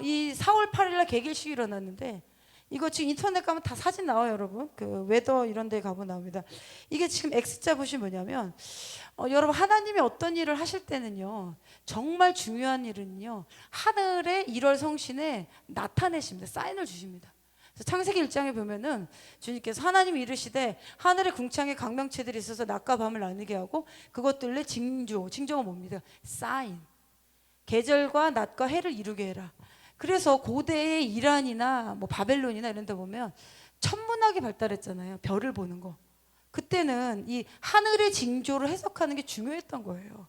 이 4월 8일날 개길식이 일어났는데 이거 지금 인터넷 가면 다 사진 나와요, 여러분. 그 웨더 이런 데 가보면 나옵니다. 이게 지금 X자 보시면 뭐냐면 여러분 하나님이 어떤 일을 하실 때는요 정말 중요한 일은요 하늘의 1월 성신에 나타내십니다. 사인을 주십니다. 그래서 창세기 1장에 보면은 주님께서 하나님이 이르시되 하늘의 궁창에 강명체들이 있어서 낮과 밤을 나누게 하고 그것들의 징조가 뭡니다? 사인. 계절과 낮과 해를 이루게 해라. 그래서 고대의 이란이나 뭐 바벨론이나 이런 데 보면 천문학이 발달했잖아요. 별을 보는 거. 그때는 이 하늘의 징조를 해석하는 게 중요했던 거예요.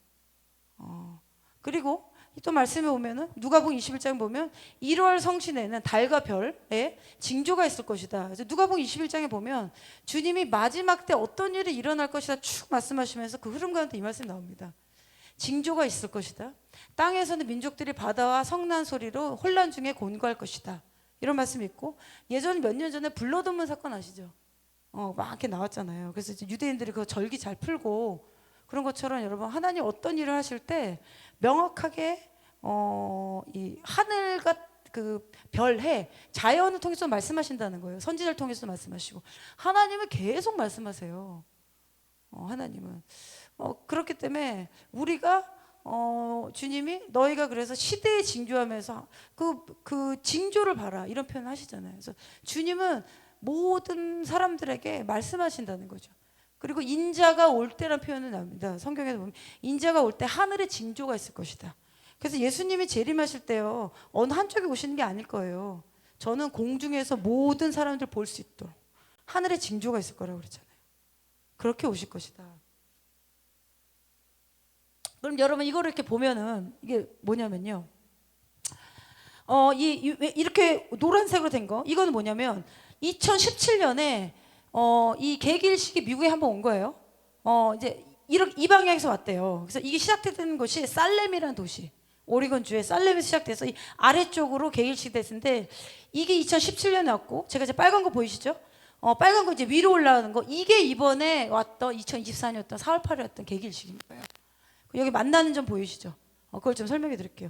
그리고 또 말씀에 보면은 누가복음 21장 보면 1월 성신에는 달과 별의 징조가 있을 것이다. 그래서 누가복음 21장에 보면 주님이 마지막 때 어떤 일이 일어날 것이다 쭉 말씀하시면서 그 흐름 가운데 이 말씀이 나옵니다. 징조가 있을 것이다. 땅에서는 민족들이 바다와 성난 소리로 혼란 중에 곤고할 것이다. 이런 말씀이 있고 예전 몇 년 전에 블러드문 사건 아시죠? 막 이렇게 나왔잖아요. 그래서 이제 유대인들이 그 절기 잘 풀고 그런 것처럼 여러분 하나님 어떤 일을 하실 때 명확하게 이 하늘과 그 별, 해, 자연을 통해서 말씀하신다는 거예요. 선지자를 통해서 말씀하시고 하나님은 계속 말씀하세요. 하나님은 그렇기 때문에 우리가 주님이 너희가 그래서 시대에 징조하면서 그 징조를 봐라 이런 표현을 하시잖아요. 그래서 주님은 모든 사람들에게 말씀하신다는 거죠. 그리고 인자가 올 때라는 표현은 나옵니다. 성경에서 보면 인자가 올 때 하늘의 징조가 있을 것이다. 그래서 예수님이 재림하실 때요 어느 한쪽에 오시는 게 아닐 거예요. 저는 공중에서 모든 사람들 볼 수 있도록 하늘의 징조가 있을 거라고 그랬잖아요. 그렇게 오실 것이다. 그럼 여러분 이거를 이렇게 보면은 이게 뭐냐면요. 이렇게 노란색으로 된 거 이거는 뭐냐면 2017년에 이 개길식이 미국에 한번 온 거예요. 이제 이 방향에서 왔대요. 그래서 이게 시작된 곳이 살렘이라는 도시. 오리건주의 살렘에서 시작돼서 이 아래쪽으로 개길식이 됐는데 이게 2017년에 왔고 제가 이제 빨간 거 보이시죠? 빨간 거 이제 위로 올라가는 거 이게 이번에 왔던 2024년이었던 4월 8일 왔던 개길식인 거예요. 여기 만나는 점 보이시죠? 그걸 좀 설명해 드릴게요.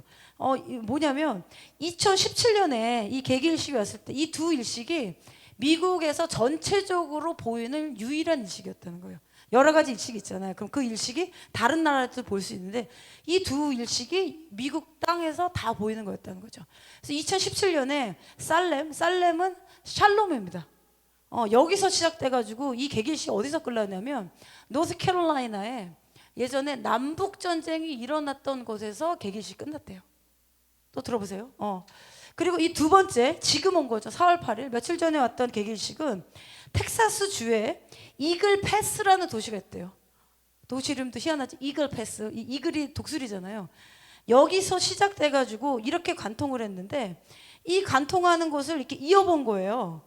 뭐냐면 2017년에 이 개길식이 왔을 때 이 두 일식이 미국에서 전체적으로 보이는 유일한 일식이었다는 거예요. 여러 가지 일식이 있잖아요. 그럼 그 일식이 다른 나라에도 볼 수 있는데 이 두 일식이 미국 땅에서 다 보이는 거였다는 거죠. 그래서 2017년에 살렘은 샬롬입니다. 여기서 시작돼가지고 이 개길식이 어디서 끝났냐면 노스캐롤라이나에 예전에 남북 전쟁이 일어났던 곳에서 개길식 끝났대요. 또 들어보세요. 그리고 이 두 번째 지금 온 거죠. 4월 8일 며칠 전에 왔던 개길식은 텍사스 주에 이글 패스라는 도시가 있대요. 도시 이름도 희한하지. 이글 패스. 이 이글이 독수리잖아요. 여기서 시작돼가지고 이렇게 관통을 했는데 이 관통하는 것을 이렇게 이어본 거예요.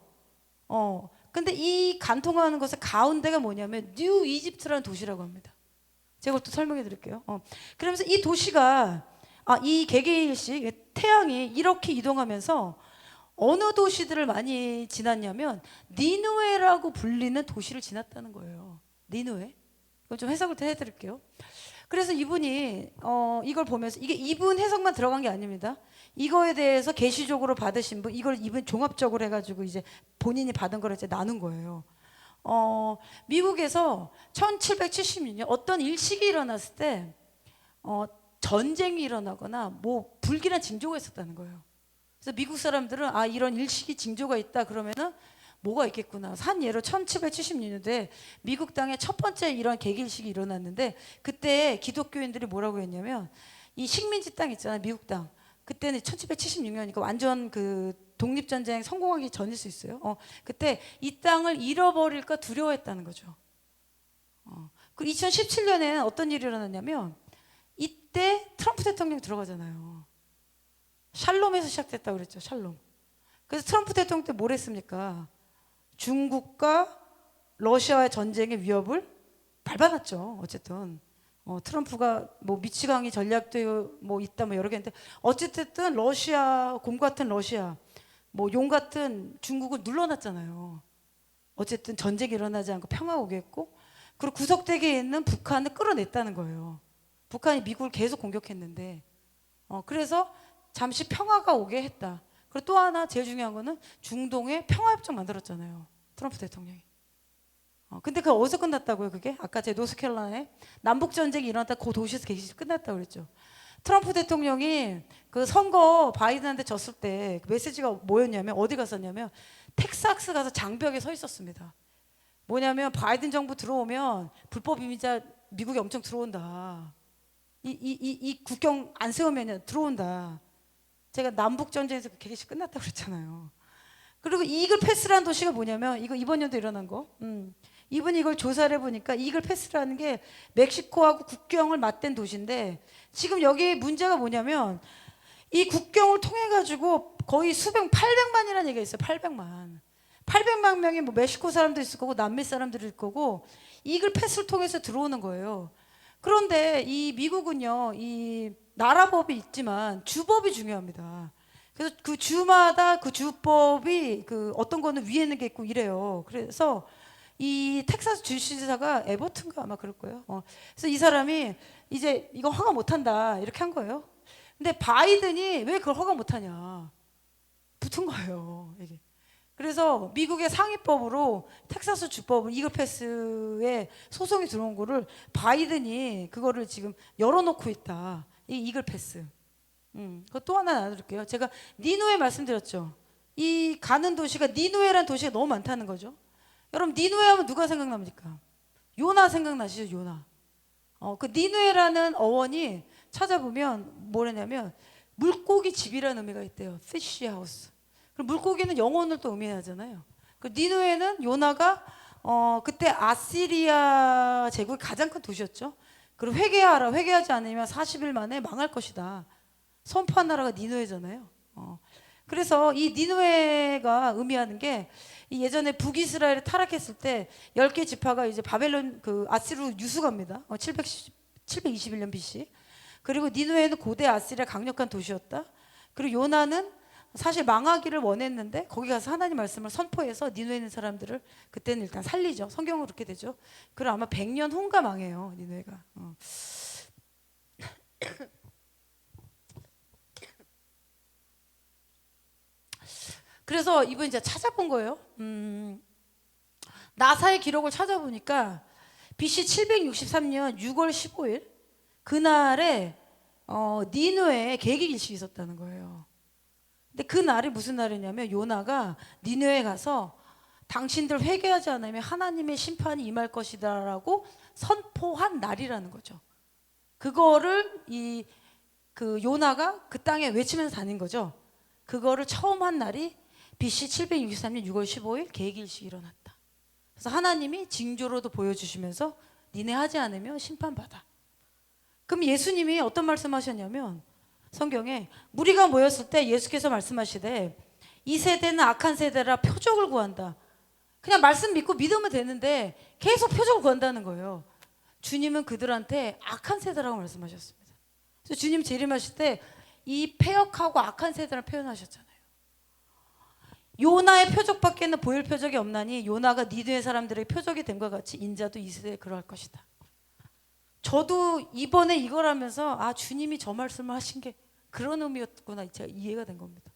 근데 이 관통하는 것의 가운데가 뭐냐면 뉴 이집트라는 도시라고 합니다. 제가 또 설명해 드릴게요. 그러면서 이 도시가 이 개개일씩 태양이 이렇게 이동하면서 어느 도시들을 많이 지났냐면 니누에라고 불리는 도시를 지났다는 거예요. 니누에. 이걸 좀 해석을 해드릴게요. 그래서 이분이 이걸 보면서 이게 이분 해석만 들어간 게 아닙니다. 이거에 대해서 계시적으로 받으신 분 이걸 이분 종합적으로 해가지고 이제 본인이 받은 걸 이제 나눈 거예요. 미국에서 1776년 어떤 일식이 일어났을 때 전쟁이 일어나거나 뭐 불길한 징조가 있었다는 거예요. 그래서 미국 사람들은 이런 일식이 징조가 있다 그러면은 뭐가 있겠구나. 한 예로 1776년도에 미국 땅에 첫 번째 이런 개길식이 일어났는데 그때 기독교인들이 뭐라고 했냐면 이 식민지 땅 있잖아요. 미국 땅. 그때는 1776년이니까 완전 그 독립전쟁 성공하기 전일 수 있어요. 그때 이 땅을 잃어버릴까 두려워했다는 거죠. 그 2017년에는 어떤 일이 일어났냐면 이때 트럼프 대통령이 들어가잖아요. 샬롬에서 시작됐다고 그랬죠. 샬롬. 그래서 트럼프 대통령 때 뭘 했습니까? 중국과 러시아의 전쟁의 위협을 밟아놨죠. 어쨌든 트럼프가 뭐 미치광이 전략도 뭐 있다 뭐 여러 개 있는데 어쨌든 러시아 곰 같은 러시아 뭐 용 같은 중국을 눌러놨잖아요. 어쨌든 전쟁이 일어나지 않고 평화 오겠고 그리고 구석대기에 있는 북한을 끌어냈다는 거예요. 북한이 미국을 계속 공격했는데 그래서 잠시 평화가 오게 했다. 그리고 또 하나 제일 중요한 거는 중동에 평화협정 만들었잖아요. 트럼프 대통령이. 근데 그게 어디서 끝났다고요, 그게? 아까 제 노스캐롤라이나에 남북전쟁이 일어났다 그 도시에서 계속 끝났다고 그랬죠. 트럼프 대통령이 그 선거 바이든한테 졌을 때그 메시지가 뭐였냐면, 어디 갔었냐면, 텍사스 가서 장벽에 서 있었습니다. 뭐냐면, 바이든 정부 들어오면 불법 이민자 미국에 엄청 들어온다. 이 국경 안 세우면 들어온다. 제가 남북전쟁에서 그 계획이 끝났다고 그랬잖아요. 그리고 이글 패스라는 도시가 뭐냐면, 이거 이번 연도 일어난 거. 이분이 이걸 조사를 해보니까 이글 패스라는 게 멕시코하고 국경을 맞댄 도시인데, 지금 여기 문제가 뭐냐면 이 국경을 통해 가지고 거의 800만이라는 얘기가 있어요. 800만 명이 뭐 멕시코 사람도 있을 거고 남미 사람들이 있을 거고 이글 패스를 통해서 들어오는 거예요. 그런데 이 미국은요, 이 나라법이 있지만 주법이 중요합니다. 그래서 그 주마다 그 주법이 그 어떤 거는 위에 있는 게 있고 이래요. 그래서 이 텍사스 주지사가 에버튼가 아마 그럴 거예요. 그래서 이 사람이 이제 이거 허가 못 한다 이렇게 한 거예요. 근데 바이든이 왜 그걸 허가 못 하냐 붙은 거예요, 이게. 그래서 미국의 상위법으로 텍사스 주법은 이글 패스에 소송이 들어온 거를 바이든이 그거를 지금 열어놓고 있다. 이 이글 패스. 그거 또 하나 나눠드릴게요. 제가 니누에 말씀드렸죠. 이 가는 도시가 니누에라는 도시가 너무 많다는 거죠. 여러분 니누에 하면 누가 생각납니까? 요나 생각나시죠? 요나. 그 니누에라는 어원이 찾아보면 뭐냐면 물고기 집이라는 의미가 있대요. fish house. 그리고 물고기는 영혼을 또 의미하잖아요. 그 니누에는 요나가 그때 아시리아 제국의 가장 큰 도시였죠. 그리고 회개하라. 회개하지 않으면 40일 만에 망할 것이다. 선포한 나라가 니누에잖아요. 그래서 이 니누에가 의미하는 게 예전에 북이스라엘이 타락했을 때 10개 지파가 이제 바벨론 그 아시르로 유수갑니다. 721년 BC. 그리고 니누에는 고대 아시리아 강력한 도시였다. 그리고 요나는 사실 망하기를 원했는데 거기 가서 하나님 말씀을 선포해서 니누에 있는 사람들을 그때는 일단 살리죠. 성경은 그렇게 되죠. 그럼 아마 100년 후인가 망해요, 니누에가. 그래서 이번 이제 찾아본 거예요. 나사의 기록을 찾아보니까 BC 763년 6월 15일 그날에 니누에 계기일식이 있었다는 거예요. 근데 그 날이 무슨 날이냐면 요나가 니누에 가서 당신들 회개하지 않으면 하나님의 심판이 임할 것이다라고 선포한 날이라는 거죠. 그거를 그 요나가 그 땅에 외치면서 다닌 거죠. 그거를 처음 한 날이 BC 763년 6월 15일 계기일식이 일어났다. 그래서 하나님이 징조로도 보여주시면서 니네 하지 않으면 심판받아. 그럼 예수님이 어떤 말씀하셨냐면 성경에 무리가 모였을 때 예수께서 말씀하시되 이 세대는 악한 세대라 표적을 구한다. 그냥 말씀 믿고 믿으면 되는데 계속 표적을 구한다는 거예요. 주님은 그들한테 악한 세대라고 말씀하셨습니다. 그래서 주님 재림하실 때 이 패역하고 악한 세대를 표현하셨잖아요. 요나의 표적밖에는 보일 표적이 없나니 요나가 니느웨 사람들의 표적이 된 것 같이 인자도 이 세대에 그러할 것이다. 저도 이번에 이걸 하면서 주님이 저 말씀을 하신 게 그런 의미였구나 제가 이해가 된 겁니다.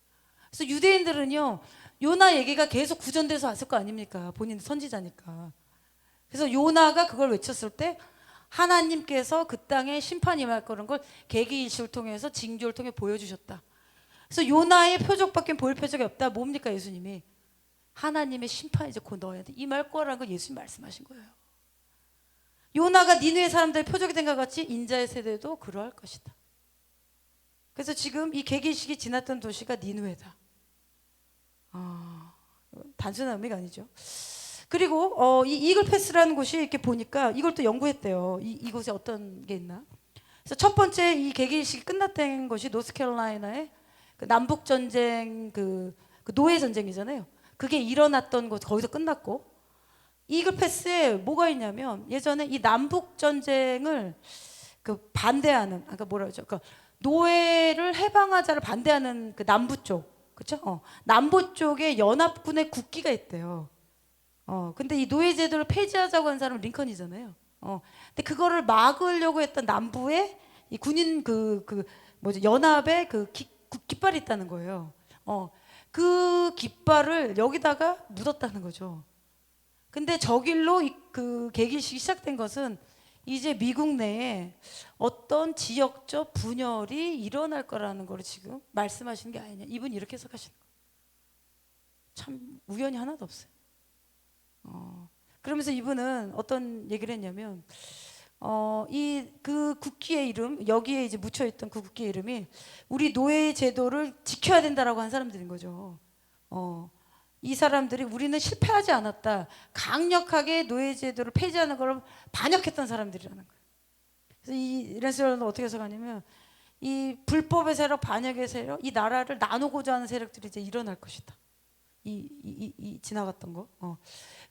그래서 유대인들은요 요나 얘기가 계속 구전돼서 왔을 거 아닙니까? 본인 선지자니까. 그래서 요나가 그걸 외쳤을 때 하나님께서 그 땅에 심판이 임할 거라는 걸 계기일식을 통해서 징조를 통해 보여주셨다. 그래서 요나의 표적밖에 보일 표적이 없다. 뭡니까 예수님이? 하나님의 심판이 이제 곧 너희한테 임할 거라는 걸 예수님 말씀하신 거예요. 요나가 니느웨 사람들의 표적이 된 것 같이 인자의 세대도 그러할 것이다. 그래서 지금 이 계기일식이 지났던 도시가 니느웨다. 단순한 의미가 아니죠. 그리고 이 이글 패스라는 곳이 이렇게 보니까 이걸 또 연구했대요. 이곳에 어떤 게 있나? 그래서 첫 번째 이 계기일식이 끝났던 것이 노스캐롤라이나의 그 남북 전쟁 그 노예 전쟁이잖아요. 그게 일어났던 곳 거기서 끝났고 이글 패스에 뭐가 있냐면 예전에 이 남북 전쟁을 그 반대하는 그러니까 뭐라 그러죠? 그러니까 노예를 해방하자를 반대하는 그 남부 쪽 그렇죠? 남부 쪽에 연합군의 국기가 있대요. 근데 이 노예 제도를 폐지하자고 한 사람은 링컨이잖아요. 근데 그거를 막으려고 했던 남부의 이 군인 그 뭐죠? 연합의 그 깃발이 있다는 거예요. 그 깃발을 여기다가 묻었다는 거죠. 근데 저 길로 그 개길식이 시작된 것은 이제 미국 내에 어떤 지역적 분열이 일어날 거라는 걸 지금 말씀하시는 게 아니냐. 이분이 이렇게 해석하시는 거예요. 참 우연이 하나도 없어요. 그러면서 이분은 어떤 얘기를 했냐면 이 그 국기의 이름, 여기에 이제 묻혀 있던 그 국기의 이름이 우리 노예 제도를 지켜야 된다라고 한 사람들인 거죠. 이 사람들이 우리는 실패하지 않았다. 강력하게 노예 제도를 폐지하는 걸 반역했던 사람들이라는 거예요. 그래서 이 랜스럴은 어떻게 해석하냐면 이 불법의 세력, 반역의 세력, 이 나라를 나누고자 하는 세력들이 이제 일어날 것이다. 이 지나갔던 거.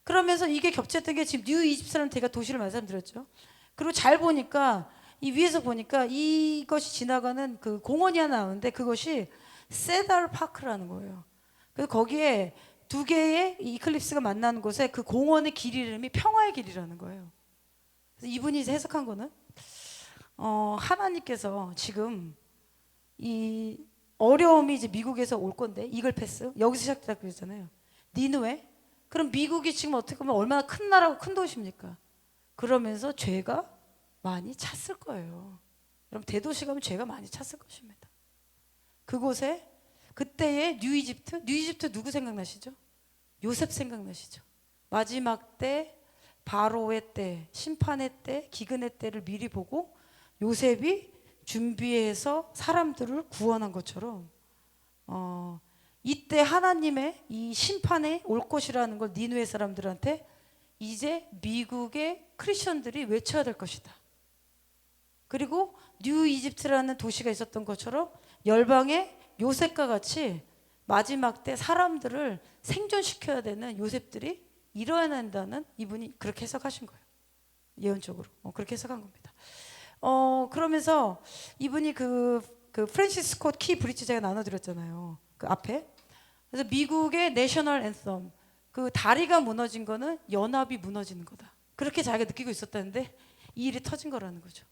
그러면서 이게 겹쳤던 게 지금 뉴 이집트라는 제가 도시를 말씀드렸죠. 그리고 잘 보니까 이 위에서 보니까 이것이 지나가는 그 공원이 하나 나오는데 그것이 세달 파크라는 거예요. 그래서 거기에 두 개의 이클립스가 만나는 곳에 그 공원의 길 이름이 평화의 길이라는 거예요. 그래서 이분이 이제 해석한 거는 하나님께서 지금 이 어려움이 이제 미국에서 올 건데 이글 패스 여기서 시작됐다 그랬잖아요. 니느웨. 그럼 미국이 지금 어떻게 보면 얼마나 큰 나라고 큰 도시입니까? 그러면서 죄가 많이 찼을 거예요. 그럼 대도시 가면 죄가 많이 찼을 것입니다. 그곳에 그때의 뉴 이집트 누구 생각나시죠? 요셉 생각나시죠? 마지막 때 바로의 때, 심판의 때, 기근의 때를 미리 보고 요셉이 준비해서 사람들을 구원한 것처럼 이때 하나님의 이 심판에 올 것이라는 걸 니느웨 사람들한테 이제 미국의 크리스천들이 외쳐야 될 것이다. 그리고 뉴 이집트라는 도시가 있었던 것처럼 열방의 요셉과 같이 마지막 때 사람들을 생존시켜야 되는 요셉들이 일어난다는 이분이 그렇게 해석하신 거예요. 예언적으로 그렇게 해석한 겁니다. 그러면서 이분이 그 프랜시스 스콧 키 브릿지 제가 나눠드렸잖아요. 그 앞에. 그래서 미국의 내셔널 앤썸 그 다리가 무너진 거는 연합이 무너지는 거다. 그렇게 자기가 느끼고 있었다는데 이 일이 터진 거라는 거죠.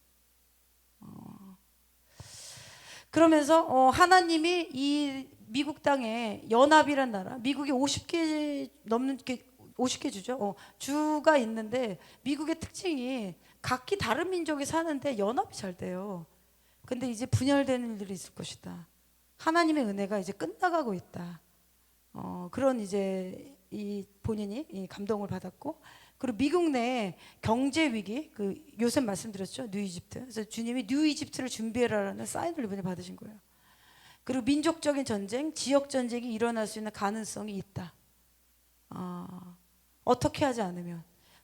그러면서 하나님이 이 미국 땅에 연합이란 나라, 미국이 50개 넘는 50개 주죠. 주가 있는데 미국의 특징이 각기 다른 민족이 사는데 연합이 잘 돼요. 근데 이제 분열되는 일들이 있을 것이다. 하나님의 은혜가 이제 끝나가고 있다. 그런 이제 이 본인이 이 감동을 받았고, 그리고 미국 내 경제 위기, 그 요셉 말씀드렸죠, 뉴 이집트. 그래서 주님이 뉴 이집트를 준비해라라는 사인을 이번에 받으신 거예요. 그리고 민족적인 전쟁, 지역 전쟁이 일어날 수 있는 가능성이 있다. 어떻게 하지 않으면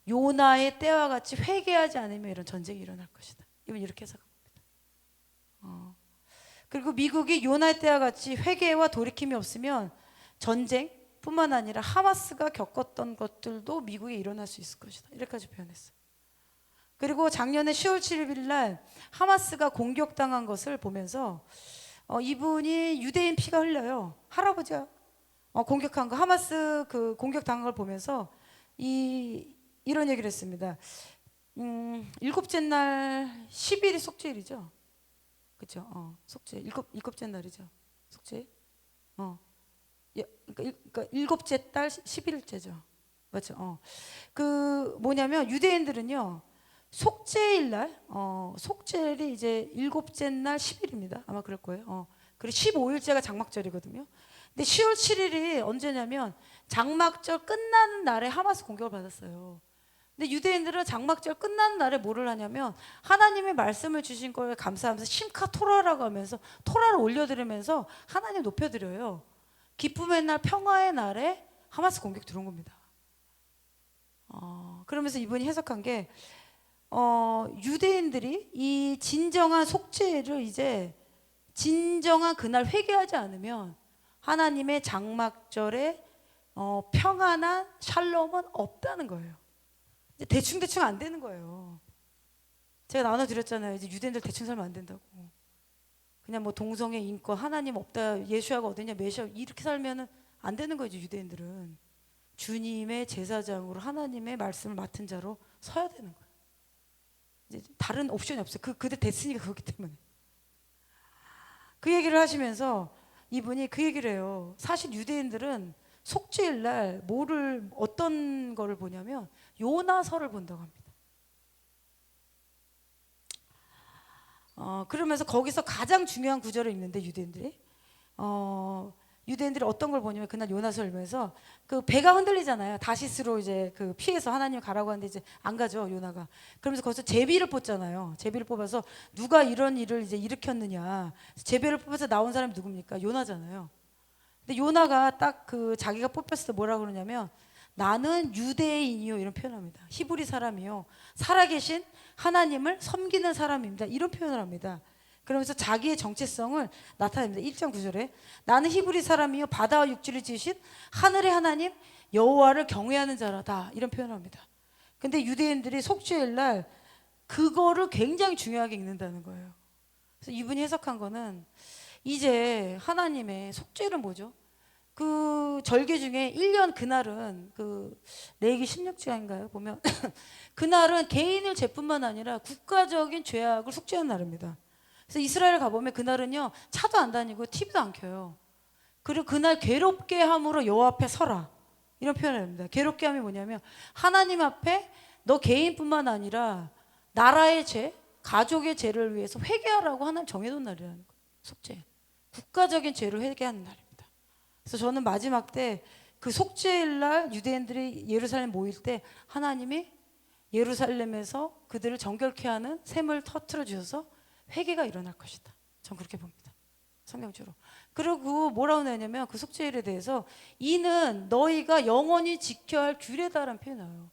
요나의 때와 같이 회개하지 않으면 이런 전쟁이 일어날 것이다. 이건 이렇게 해석합니다. 그리고 미국이 요나의 때와 같이 회개와 돌이킴이 없으면 전쟁뿐만 아니라 하마스가 겪었던 것들도 미국에 일어날 수 있을 것이다. 이렇게까지 표현했어요. 그리고 작년에 10월 7일 날 하마스가 공격당한 것을 보면서 이분이 유대인 피가 흘려요. 할아버지가 공격한 거, 하마스 그 공격당한 걸 보면서 이런 얘기를 했습니다. 일곱째 날 10일이 속죄일이죠. 그렇죠? 속죄 일곱째 날이죠. 속죄. 그러니까 일곱째 달 10일째죠. 맞죠? 그 뭐냐면 유대인들은요. 속죄일 날 속죄일이 이제 일곱째 날 10일입니다. 아마 그럴 거예요. 그리고 15일째가 장막절이거든요. 근데 10월 7일이 언제냐면 장막절 끝나는 날에 하마스 공격을 받았어요. 근데 유대인들은 장막절 끝나는 날에 뭐를 하냐면 하나님의 말씀을 주신 거에 감사하면서 심카 토라라고 하면서 토라를 올려드리면서 하나님 높여드려요. 기쁨의 날, 평화의 날에 하마스 공격 들어온 겁니다. 그러면서 이분이 해석한 게 유대인들이 이 진정한 속죄를 이제 진정한 그날 회개하지 않으면 하나님의 장막절에 평안한 샬롬은 없다는 거예요. 이제 대충 안 되는 거예요. 제가 나눠드렸잖아요. 이제 유대인들 대충 살면 안 된다고. 그냥 뭐 동성애 인권 하나님 없다, 예수야가 어디냐, 메시아 이렇게 살면은 안 되는 거죠. 유대인들은 주님의 제사장으로 하나님의 말씀을 맡은 자로 서야 되는 거예요. 이제 다른 옵션이 없어요. 그들 됐으니까 그렇기 때문에. 그 얘기를 하시면서 이분이 그 얘기를 해요. 사실 유대인들은 속죄일 날 뭐를 어떤 거를 보냐면 요나서를 본다고 합니다. 그러면서 거기서 가장 중요한 구절을 읽는데 유대인들이 어떤 걸 보냐면 그날 요나서를 읽으면서 그 배가 흔들리잖아요. 다시스로 이제 그 피해서 하나님 가라고 하는데 이제 안 가죠, 요나가. 그러면서 거기서 제비를 뽑잖아요. 제비를 뽑아서 누가 이런 일을 이제 일으켰느냐. 제비를 뽑아서 나온 사람이 누굽니까? 요나잖아요. 근데 요나가 딱 그 자기가 뽑혔을 때 뭐라 그러냐면 나는 유대인이요 이런 표현합니다. 히브리 사람이요 살아계신 하나님을 섬기는 사람입니다. 이런 표현을 합니다. 그러면서 자기의 정체성을 나타냅니다. 1장 9절에 나는 히브리 사람이요 바다와 육지를 지으신 하늘의 하나님 여호와를 경외하는 자라다 이런 표현을 합니다. 근데 유대인들이 속죄일 날 그거를 굉장히 중요하게 읽는다는 거예요. 그래서 이분이 해석한 거는 이제 하나님의 속죄는 뭐죠? 그 절기 중에 1년 그날은 그 레위기 16장인가요? 보면 그날은 개인을 죄뿐만 아니라 국가적인 죄악을 속죄하는 날입니다. 그래서 이스라엘 가보면 그날은요 차도 안 다니고 TV도 안 켜요. 그리고 그날 괴롭게 함으로 여호와 앞에 서라 이런 표현을 합니다. 괴롭게 함이 뭐냐면 하나님 앞에 너 개인뿐만 아니라 나라의 죄, 가족의 죄를 위해서 회개하라고 하나님 정해놓은 날이라는 거예요. 속죄, 국가적인 죄를 회개하는 날입니다. 그래서 저는 마지막 때 그 속죄일 날 유대인들이 예루살렘 모일 때 하나님이 예루살렘에서 그들을 정결케 하는 샘을 터뜨려 주셔서 회개가 일어날 것이다. 전 그렇게 봅니다. 성경적으로. 그리고 뭐라고 하냐면 그 속죄일에 대해서 이는 너희가 영원히 지켜야 할 규례다라는 표현이 나와요.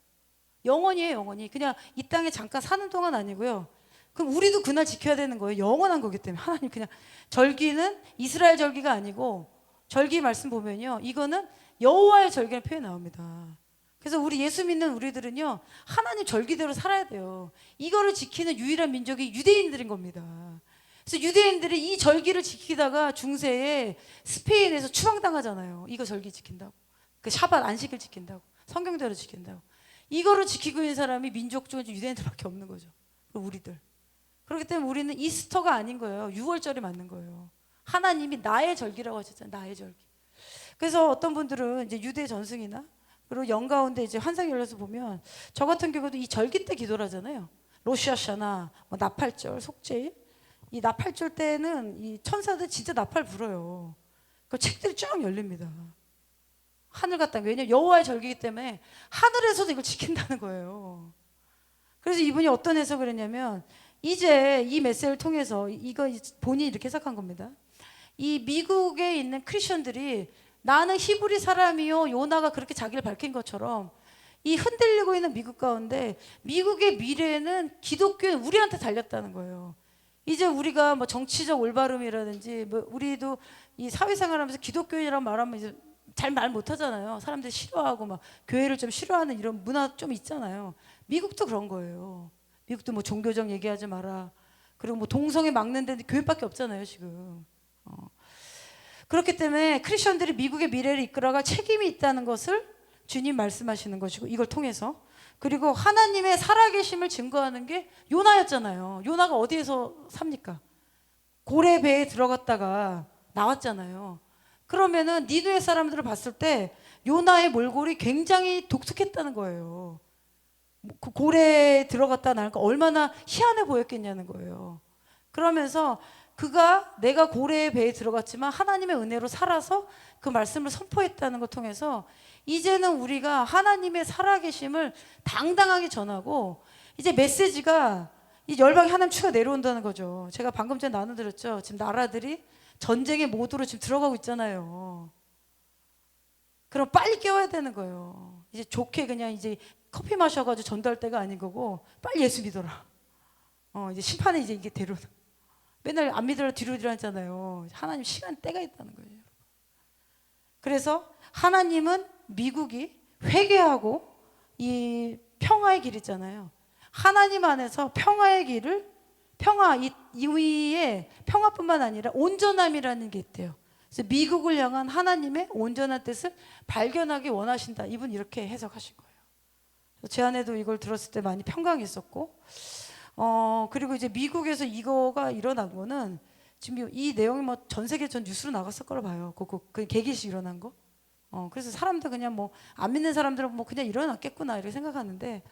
영원히에요, 영원히. 그냥 이 땅에 잠깐 사는 동안 아니고요. 그럼 우리도 그날 지켜야 되는 거예요. 영원한 거기 때문에. 하나님 그냥 절기는 이스라엘 절기가 아니고 절기 말씀 보면요. 이거는 여호와의 절기라는 표현이 나옵니다. 그래서 우리 예수 믿는 우리들은요. 하나님 절기대로 살아야 돼요. 이거를 지키는 유일한 민족이 유대인들인 겁니다. 그래서 유대인들이 이 절기를 지키다가 중세에 스페인에서 추방당하잖아요. 이거 절기 지킨다고. 그 샤밧 안식을 지킨다고. 성경대로 지킨다고. 이거를 지키고 있는 사람이 민족 중에 유대인들밖에 없는 거죠. 우리들. 그렇기 때문에 우리는 이스터가 아닌 거예요. 6월절이 맞는 거예요. 하나님이 나의 절기라고 하셨잖아요. 나의 절기. 그래서 어떤 분들은 이제 유대 전승이나 그리고 영 가운데 이제 환상이 열려서 보면 저 같은 경우도 이 절기 때 기도를 하잖아요. 로시아샤나 뭐 나팔절, 속죄일. 이 나팔절 때는 이 천사들 진짜 나팔 불어요. 그 책들이 쫙 열립니다. 하늘 같다. 왜냐면 여호와의 절기이기 때문에 하늘에서도 이걸 지킨다는 거예요. 그래서 이분이 어떤 해석을 했냐면 이제 이 메시지를 통해서 이거 본인이 이렇게 해석한 겁니다. 이 미국에 있는 크리스천들이 나는 히브리 사람이요 요나가 그렇게 자기를 밝힌 것처럼 이 흔들리고 있는 미국 가운데 미국의 미래는 기독교는 우리한테 달렸다는 거예요. 이제 우리가 뭐 정치적 올바름이라든지 뭐 우리도 이 사회생활하면서 기독교인이라고 말하면 이제 잘 말 못하잖아요. 사람들이 싫어하고 막 교회를 좀 싫어하는 이런 문화 좀 있잖아요. 미국도 그런 거예요. 미국도 뭐 종교적 얘기하지 마라. 그리고 뭐 동성애 막는 데는 교회밖에 없잖아요 지금. 그렇기 때문에 크리스천들이 미국의 미래를 이끌어갈 책임이 있다는 것을 주님 말씀하시는 것이고 이걸 통해서 그리고 하나님의 살아계심을 증거하는 게 요나였잖아요. 요나가 어디에서 삽니까? 고래 배에 들어갔다가 나왔잖아요. 그러면은 니느웨 사람들을 봤을 때 요나의 몰골이 굉장히 독특했다는 거예요. 그 고래에 들어갔다 나니까 얼마나 희한해 보였겠냐는 거예요. 그러면서 그가 내가 고래의 배에 들어갔지만 하나님의 은혜로 살아서 그 말씀을 선포했다는 것 통해서 이제는 우리가 하나님의 살아계심을 당당하게 전하고 이제 메시지가 이 열방에 하나님 추가 내려온다는 거죠. 제가 방금 전에 나눠드렸죠. 지금 나라들이 전쟁의 모드로 지금 들어가고 있잖아요. 그럼 빨리 깨워야 되는 거예요. 이제 좋게 그냥 이제 커피 마셔가지고 전도할 때가 아닌 거고 빨리 예수 믿어라. 이제 심판에 이제 이게 데려오는. 맨날 안 믿으라 뒤로 하잖아요. 하나님 시간 때가 있다는 거예요. 그래서 하나님은 미국이 회개하고 이 평화의 길 있잖아요. 하나님 안에서 평화의 길을 이 위에 평화뿐만 아니라 온전함이라는 게 있대요. 그래서 미국을 향한 하나님의 온전한 뜻을 발견하기 원하신다. 이분 이렇게 해석하신 거예요. 제 아내도 이걸 들었을 때 많이 평강했었고 그리고 이제 미국에서 이거가 일어난 거는 지금 이 내용이 뭐 전 세계 전 뉴스로 나갔을 거라 봐요. 그 계기식 일어난 거. 그래서 사람들 그냥 뭐 안 믿는 사람들은 뭐 그냥 일어났겠구나 이렇게 생각하는데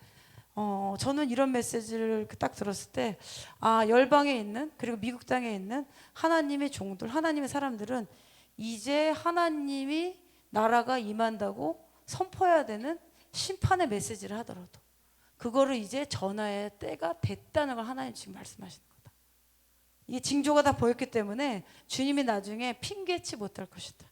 저는 이런 메시지를 딱 들었을 때 열방에 있는 그리고 미국 땅에 있는 하나님의 종들, 하나님의 사람들은 이제 하나님이 나라가 임한다고 선포해야 되는 심판의 메시지를 하더라도 그거를 이제 전할 때가 됐다는 걸 하나님 지금 말씀하시는 거다. 이 징조가 다 보였기 때문에 주님이 나중에 핑계치 못할 것이다.